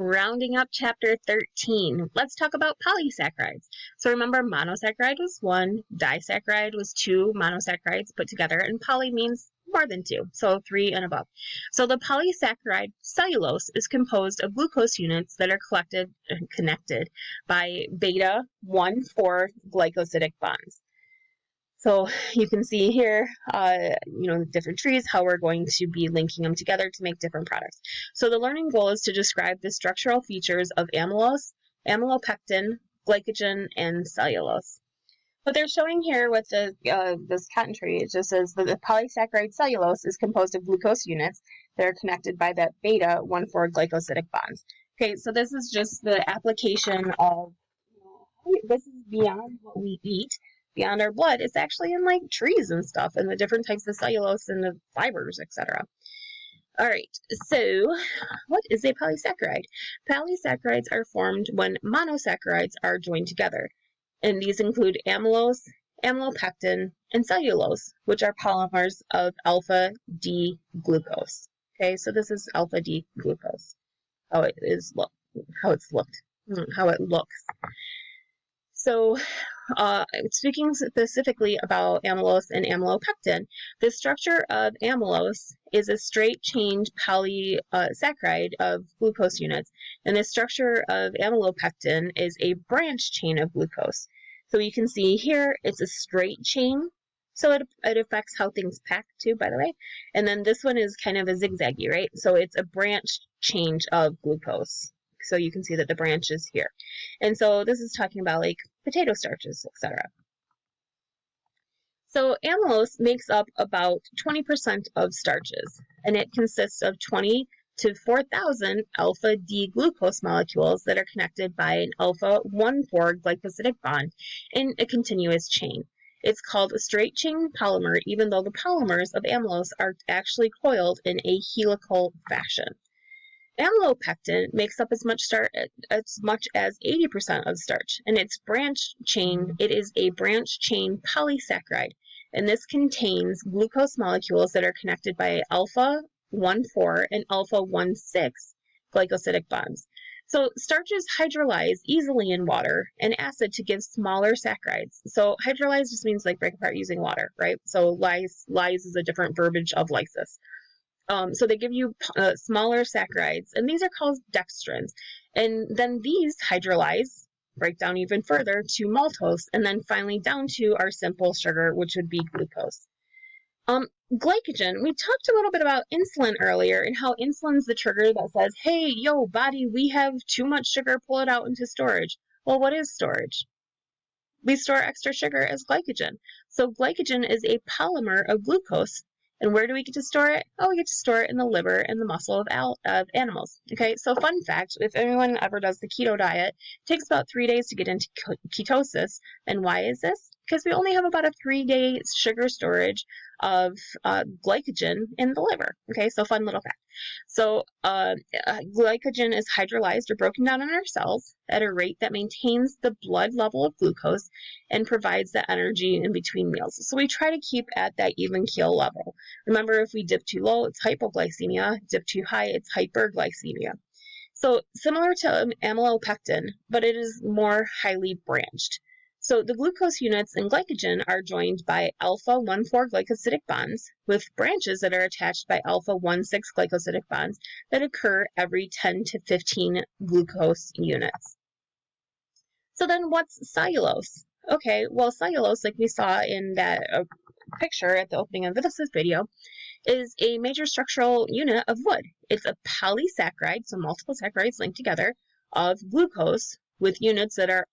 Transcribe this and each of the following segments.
Rounding up chapter 13, let's talk about polysaccharides. So remember, monosaccharide was 1, disaccharide was 2 monosaccharides put together, and poly means more than 2, so 3 and above. So the polysaccharide cellulose is composed of glucose units that are connected by beta 1,4 glycosidic bonds. So you can see here, different trees, how we're going to be linking them together to make different products. So the learning goal is to describe the structural features of amylose, amylopectin, glycogen, and cellulose. What they're showing here with this cotton tree, it just says that the polysaccharide cellulose is composed of glucose units that are connected by that beta 1,4 glycosidic bonds. Okay, so this is just the application of, this is beyond what we eat. Beyond our blood, it's actually in like trees and stuff and the different types of cellulose and the fibers, etc. All right, so what is a polysaccharide? Polysaccharides are formed when monosaccharides are joined together, and these include amylose, amylopectin, and cellulose, which are polymers of alpha D glucose. Okay, so this is alpha D glucose. How it looks. So, speaking specifically about amylose and amylopectin, the structure of amylose is a straight-chain polysaccharide of glucose units, and the structure of amylopectin is a branch chain of glucose. So you can see here, it's a straight chain, so it affects how things pack too, by the way. And then this one is kind of a zigzaggy, right? So it's a branch chain of glucose. So you can see that the branch is here. And so this is talking about like potato starches, etc. So amylose makes up about 20% of starches, and it consists of 20 to 4,000 alpha D glucose molecules that are connected by an alpha 1,4 glycosidic bond in a continuous chain. It's called a straight chain polymer, even though the polymers of amylose are actually coiled in a helical fashion. Amylopectin makes up as much as 80% of starch, and it is a branch chain polysaccharide, and this contains glucose molecules that are connected by alpha 1,4 and alpha 1,6 glycosidic bonds. So starches hydrolyze easily in water and acid to give smaller saccharides. So hydrolyze just means like break apart using water, right? So lyse is a different verbiage of lysis. So they give you smaller saccharides, and these are called dextrins. And then these hydrolyze, break down even further to maltose, and then finally down to our simple sugar, which would be glucose. Glycogen, we talked a little bit about insulin earlier and how insulin's the trigger that says, hey, yo, body, we have too much sugar, pull it out into storage. Well, what is storage? We store extra sugar as glycogen. So glycogen is a polymer of glucose. And where do we get to store it? Oh, we get to store it in the liver and the muscle of animals. Okay, so fun fact, if anyone ever does the keto diet, it takes about 3 days to get into ketosis. And why is this? Because we only have about a 3-day sugar storage of glycogen in the liver. Okay, so fun little fact. So glycogen is hydrolyzed or broken down in our cells at a rate that maintains the blood level of glucose and provides the energy in between meals. So we try to keep at that even keel level. Remember, if we dip too low, it's hypoglycemia. Dip too high, it's hyperglycemia. So similar to amylopectin, but it is more highly branched. So the glucose units in glycogen are joined by alpha 1,4 glycosidic bonds with branches that are attached by alpha 1,6 glycosidic bonds that occur every 10 to 15 glucose units. So then what's cellulose? Okay, well, cellulose, like we saw in that picture at the opening of this video, is a major structural unit of wood. It's a polysaccharide, so multiple saccharides linked together, of glucose with units that are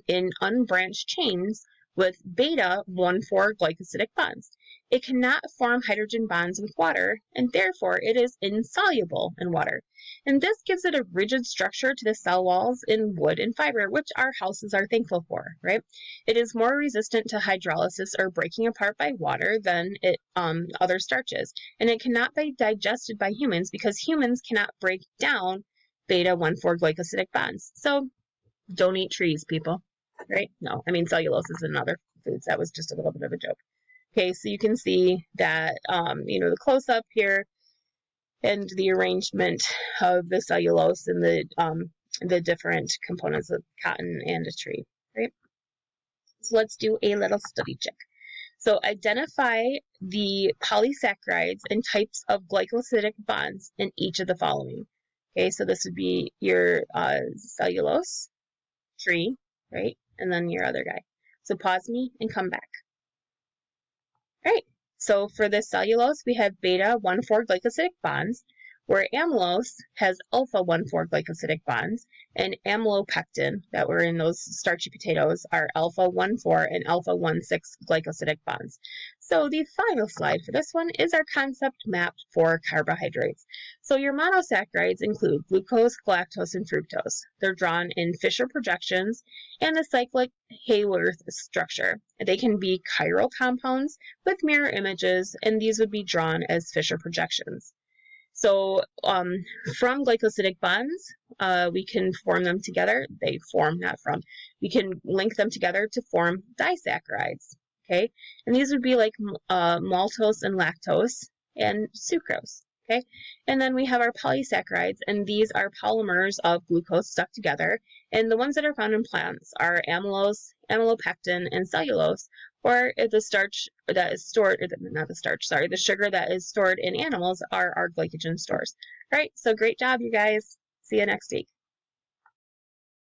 in unbranched chains with beta 1,4 glycosidic bonds. It cannot form hydrogen bonds with water, and therefore it is insoluble in water. And this gives it a rigid structure to the cell walls in wood and fiber, which our houses are thankful for, right? It is more resistant to hydrolysis or breaking apart by water than other starches, and it cannot be digested by humans because humans cannot break down beta 1,4 glycosidic bonds. So don't eat trees, people, right? No, I mean, cellulose is in other foods. That was just a little bit of a joke. Okay, so you can see that, the close-up here, and the arrangement of the cellulose and the different components of cotton and a tree, right? So let's do a little study check. So identify the polysaccharides and types of glycosidic bonds in each of the following. Okay, so this would be your cellulose tree, right? And then your other guy. So pause me and come back. All right, so for the cellulose, we have beta 1,4 glycosidic bonds, where amylose has alpha 1,4 glycosidic bonds, and amylopectin that were in those starchy potatoes are alpha 1,4 and alpha 1,6 glycosidic bonds. So the final slide for this one is our concept map for carbohydrates. So your monosaccharides include glucose, galactose, and fructose. They're drawn in Fisher projections and the cyclic Haworth structure. They can be chiral compounds with mirror images, and these would be drawn as Fisher projections. So from glycosidic bonds, we can form them together. They form, not from. We can link them together to form disaccharides, okay? And these would be like maltose and lactose and sucrose, okay? And then we have our polysaccharides, and these are polymers of glucose stuck together. And the ones that are found in plants are amylose, amylopectin, and cellulose, or the starch that is stored, not the starch, sorry, the sugar that is stored in animals are our glycogen stores. All right, so great job, you guys. See you next week.